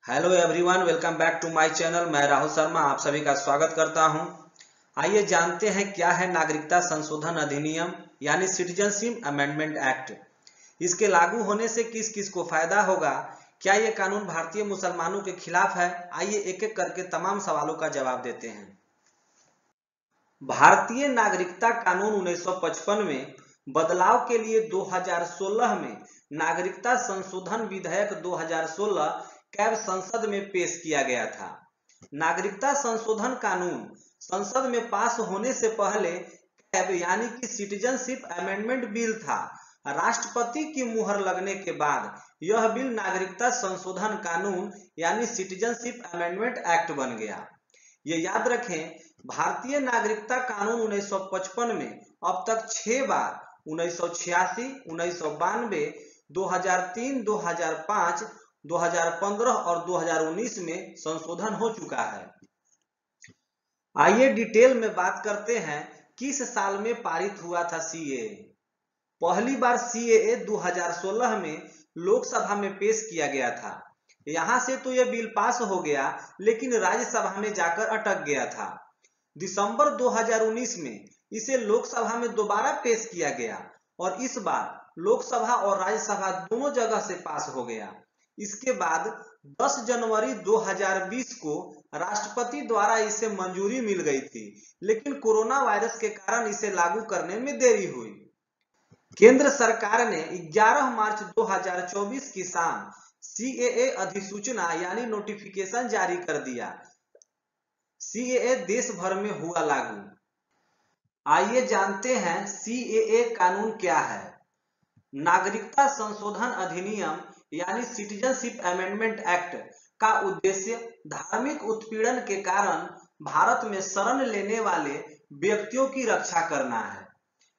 Hello everyone, welcome back to my channel. मैं राहुल शर्मा आप सभी का स्वागत करता हूं। आइए जानते हैं क्या है नागरिकता संशोधन अधिनियम यानी सिटीजनशिप अमेंडमेंट एक्ट। इसके लागू होने से किस किस को फायदा होगा, क्या ये कानून भारतीय मुसलमानों के खिलाफ है। आइए एक एक करके तमाम सवालों का जवाब देते हैं। भारतीय नागरिकता कानून 1955 में बदलाव के लिए 2016 में नागरिकता संशोधन विधेयक 2016 कैब संसद में पेश किया गया था। नागरिकता संशोधन कानून संसद में पास होने से पहले कैब यानी कि सिटीजनशिप अमेंडमेंट बिल था। राष्ट्रपति की मुहर लगने के बाद यह बिल नागरिकता संशोधन कानून यानी सिटीजनशिप अमेंडमेंट एक्ट बन गया। ये याद रखें, भारतीय नागरिकता कानून 1955 में अब तक 6 बार 1986, 1992, 2003, 2005, 2015 और 2019 में संशोधन हो चुका है। आइए डिटेल में बात करते हैं किस साल में पारित हुआ था सीएए। पहली बार सीएए 2016 में लोकसभा में पेश किया गया था। यहां से तो यह बिल पास हो गया, लेकिन राज्यसभा में जाकर अटक गया था। दिसंबर 2019 में इसे लोकसभा में दोबारा पेश किया गया और इस बार लोकसभा और राज्यसभा दोनों जगह से पास हो गया। इसके बाद 10 जनवरी 2020 को राष्ट्रपति द्वारा इसे मंजूरी मिल गई थी, लेकिन कोरोना वायरस के कारण इसे लागू करने में देरी हुई। केंद्र सरकार ने 11 मार्च 2024 की शाम सीएए अधिसूचना यानी नोटिफिकेशन जारी कर दिया। सीएए देश भर में हुआ लागू। आइए जानते हैं सीएए कानून क्या है। नागरिकता संशोधन अधिनियम यानी सिटीजनशिप अमेंडमेंट एक्ट का उद्देश्य धार्मिक उत्पीड़न के कारण भारत में शरण लेने वाले व्यक्तियों की रक्षा करना है।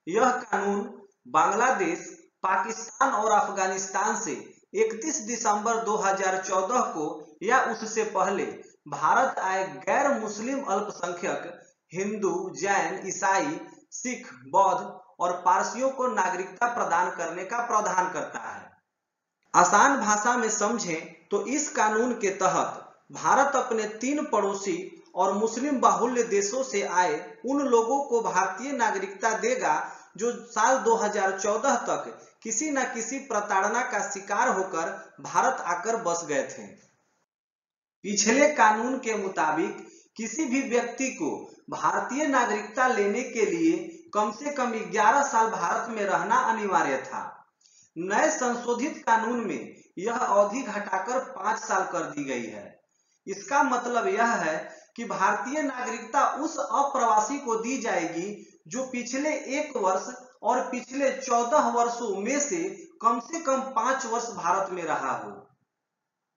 यह कानून बांग्लादेश, पाकिस्तान और अफगानिस्तान से 31 दिसंबर 2014 को या उससे पहले भारत आए गैर मुस्लिम अल्पसंख्यक हिंदू, जैन, ईसाई, सिख, बौद्ध और पारसियों को नागरिकता प्रदान करने का प्रावधान करता है। आसान भाषा में समझें तो इस कानून के तहत भारत अपने 3 पड़ोसी और मुस्लिम बाहुल्य देशों से आए उन लोगों को भारतीय नागरिकता देगा जो साल 2014 तक किसी न किसी प्रताड़ना का शिकार होकर भारत आकर बस गए थे। पिछले कानून के मुताबिक किसी भी व्यक्ति को भारतीय नागरिकता लेने के लिए कम से कम 11 साल भारत में रहना अनिवार्य था। नए संशोधित कानून में यह अवधि घटाकर 5 साल कर दी गई है। इसका मतलब यह है कि भारतीय नागरिकता उस अप्रवासी को दी जाएगी जो पिछले 1 वर्ष और पिछले 14 वर्षों में से कम 5 वर्ष भारत में रहा हो।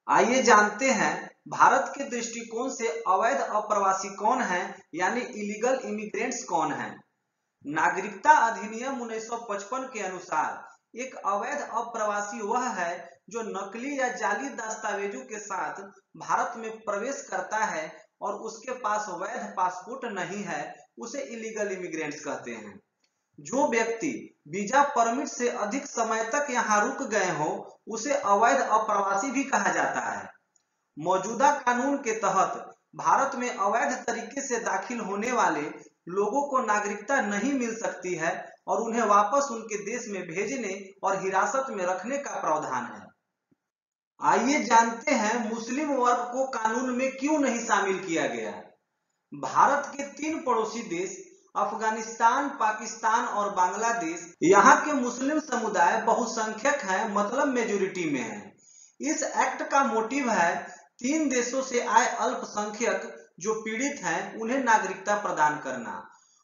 आइए जानते हैं भारत के दृष्टिकोण से अवैध अप्रवासी कौन है यानी इलीगल इमिग्रेंट्स कौन है। नागरिकता अधिनियम 1955 के अनुसार एक अवैध अप्रवासी वह है जो नकली या जाली दस्तावेजों के साथ भारत में प्रवेश करता है और उसके पास वैध पासपोर्ट नहीं है, उसे इलीगल इमिग्रेंट्स कहते हैं। जो व्यक्ति वीजा परमिट से अधिक समय तक यहाँ रुक गए हो उसे अवैध अप्रवासी भी कहा जाता है। मौजूदा कानून के तहत भारत में अवैध तरीके से दाखिल होने वाले लोगों को नागरिकता नहीं मिल सकती है और उन्हें वापस उनके देश में भेजने और हिरासत में रखने का प्रावधान है। आइए जानते हैं मुस्लिम वर्ग को कानून में क्यों नहीं शामिल किया गया। भारत के 3 पड़ोसी देश अफगानिस्तान, पाकिस्तान और बांग्लादेश, यहाँ के मुस्लिम समुदाय बहुसंख्यक हैं, मतलब मेजोरिटी में है। इस एक्ट का मोटिव है 3 देशों से आए अल्पसंख्यक जो पीड़ित हैं उन्हें नागरिकता प्रदान करना।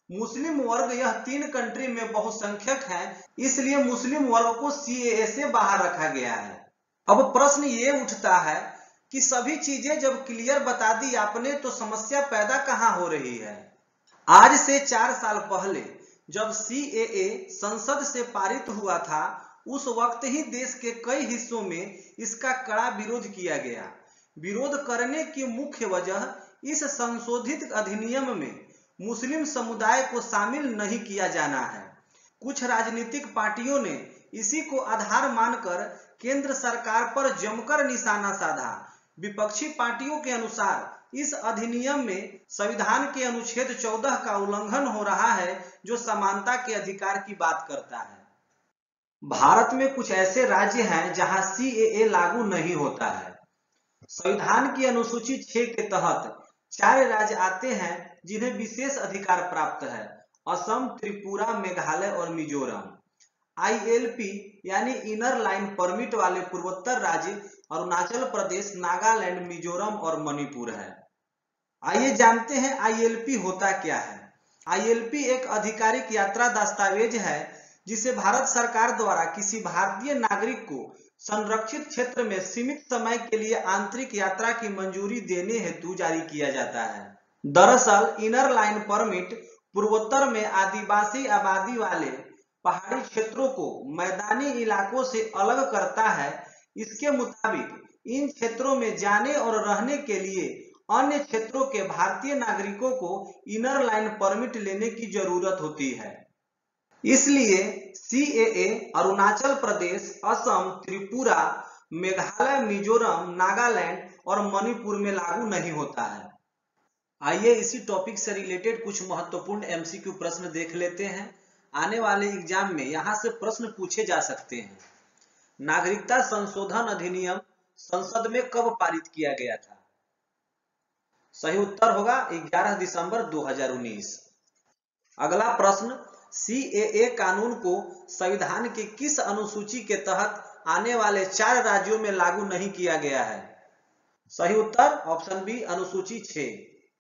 मुस्लिम वर्ग यह 3 कंट्री में बहुसंख्यक है, इसलिए मुस्लिम वर्ग को सीएए से बाहर रखा गया है। अब प्रश्न ये उठता है कि सभी चीजें जब क्लियर बता दी आपने तो समस्या पैदा कहां हो रही है। आज से 4 साल पहले जब सीएए संसद से पारित हुआ था उस वक्त ही देश के कई हिस्सों में इसका कड़ा विरोध किया गया। विरोध करने की मुख्य वजह इस संशोधित अधिनियम में मुस्लिम समुदाय को शामिल नहीं किया जाना है। कुछ राजनीतिक पार्टियों ने इसी को आधार मानकर केंद्र सरकार पर जमकर निशाना साधा, विपक्षी पार्टियों के अनुसार इस अधिनियम में संविधान के अनुच्छेद 14 का उल्लंघन हो रहा है, जो समानता के अधिकार की बात करता है। भारत में कुछ ऐसे राज्य हैं जहां सीएए लागू नहीं होता है। संविधान की अनुसूची 6 के तहत 4 राज्य आते हैं जिन्हें विशेष अधिकार प्राप्त है: असम, त्रिपुरा, मेघालय और मिजोरम। आईएलपी यानी इनर लाइन परमिट वाले पूर्वोत्तर राज्य अरुणाचल प्रदेश, नागालैंड, मिजोरम और मणिपुर है। आइए जानते हैं आईएलपी होता क्या है। आईएलपी एक आधिकारिक यात्रा दस्तावेज है जिसे भारत सरकार द्वारा किसी भारतीय नागरिक को संरक्षित क्षेत्र में सीमित समय के लिए आंतरिक यात्रा की मंजूरी देने हेतु जारी किया जाता है। दरअसल इनर लाइन परमिट पूर्वोत्तर में आदिवासी आबादी वाले पहाड़ी क्षेत्रों को मैदानी इलाकों से अलग करता है। इसके मुताबिक इन क्षेत्रों में जाने और रहने के लिए अन्य क्षेत्रों के भारतीय नागरिकों को इनर लाइन परमिट लेने की जरूरत होती है। इसलिए सीएए अरुणाचल प्रदेश, असम, त्रिपुरा, मेघालय, मिजोरम, नागालैंड और मणिपुर में लागू नहीं होता है। आइए इसी टॉपिक से रिलेटेड कुछ महत्वपूर्ण एमसीक्यू प्रश्न देख लेते हैं। आने वाले एग्जाम में यहां से प्रश्न पूछे जा सकते हैं। नागरिकता संशोधन अधिनियम संसद में कब पारित किया गया था? सही उत्तर होगा 11 दिसंबर 2019। अगला प्रश्न, सीएए कानून को संविधान के किस अनुसूची के तहत आने वाले 4 राज्यों में लागू नहीं किया गया है? सही उत्तर ऑप्शन बी अनुसूची 6।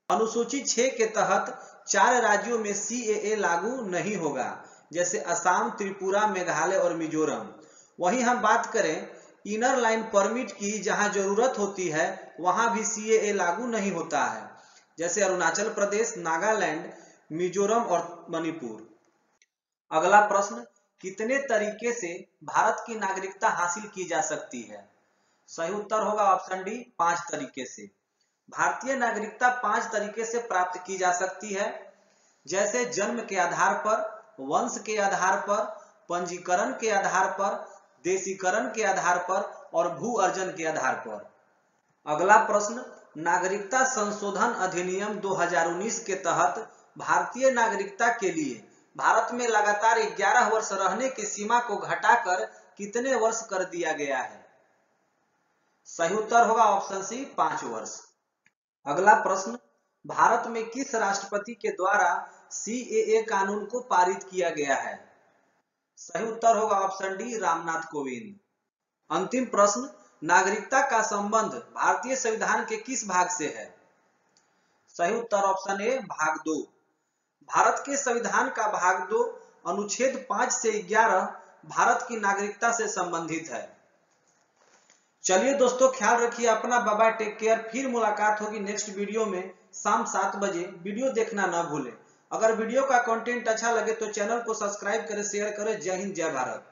अनुसूची 6 के तहत 4 राज्यों में सीएए लागू नहीं होगा, जैसे असम, त्रिपुरा, मेघालय और मिजोरम। वहीं हम बात करें इनर लाइन परमिट की, जहां जरूरत होती है वहां भी सीएए लागू नहीं होता है, जैसे अरुणाचल प्रदेश, नागालैंड, मिजोरम और मणिपुर। अगला प्रश्न, कितने तरीके से भारत की नागरिकता हासिल की जा सकती है? सही उत्तर होगा ऑप्शन डी 5 तरीके से। भारतीय नागरिकता 5 तरीके से प्राप्त की जा सकती है, जैसे जन्म के आधार पर, वंश के आधार पर, पंजीकरण के आधार पर, देशीकरण के आधार पर और भू अर्जन के आधार पर। अगला प्रश्न, नागरिकता संशोधन अधिनियम 2019 के तहत भारतीय नागरिकता के लिए भारत में लगातार 11 वर्ष रहने की सीमा को घटाकर कितने वर्ष कर दिया गया है? सही उत्तर होगा ऑप्शन सी 5 वर्ष। अगला प्रश्न, भारत में किस राष्ट्रपति के द्वारा सीएए कानून को पारित किया गया है? सही उत्तर होगा ऑप्शन डी रामनाथ कोविंद। अंतिम प्रश्न, नागरिकता का संबंध भारतीय संविधान के किस भाग से है? सही उत्तर ऑप्शन ए भाग 2। भारत के संविधान का भाग 2 अनुच्छेद 5 से 11 भारत की नागरिकता से संबंधित है। चलिए दोस्तों, ख्याल रखिए अपना, बाय बाय, टेक केयर। फिर मुलाकात होगी नेक्स्ट वीडियो में शाम 7 बजे। वीडियो देखना ना भूलें। अगर वीडियो का कंटेंट अच्छा लगे तो चैनल को सब्सक्राइब करें, शेयर करें। जय हिंद, जय भारत।